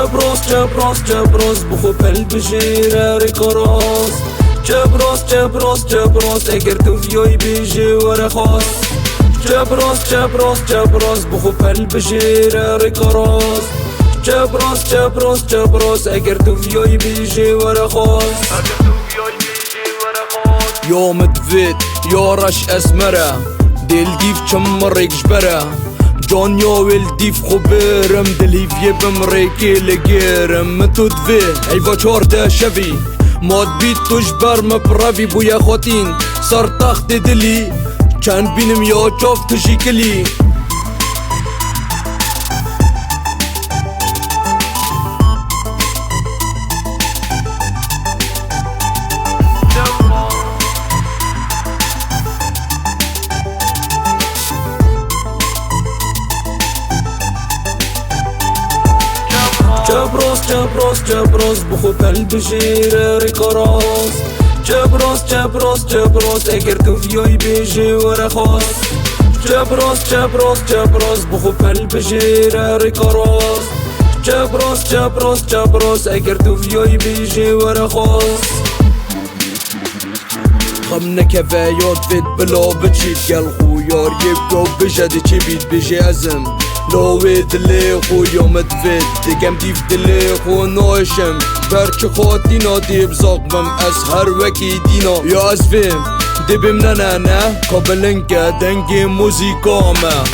جبروس بخو قلب جيرة ريكوروس جبروس اگر تو فيوي بيجي ورا خاص جبروس بخو قلب جيرة ريكوروس جبروس اگر تو فيوي بيجي ورا خاص يوم تفيت يورش اسمره دل ديف چمرك جبره جانيو الديف خبرم دلي في بمريكي لجيرم متو تفي ايفا چورده شوي ماد بيت تجبر مبرافي بويا خوتين صار تخت دلي كان بينم يا چوف تشيكلي جبروس بخو قلب جيرة ريكوروس جبروس اگر تو فيوي بيجي ورا خاص جبروس بخو قلب جيرة ريكوروس جبروس اگر تو فيوي بيجي ورا خاص خمنا كفايات فيت بلا بتشيت قال خويار يبقى بجد تشي بيت بيجي ازم لو دلي خويا متفت دقم ديف دلي خو ناشم برچ خاطي نادي بزاقمم اسهر وكي دينا يا اسفم دبم نانا قبلن که دنگ موزیکامه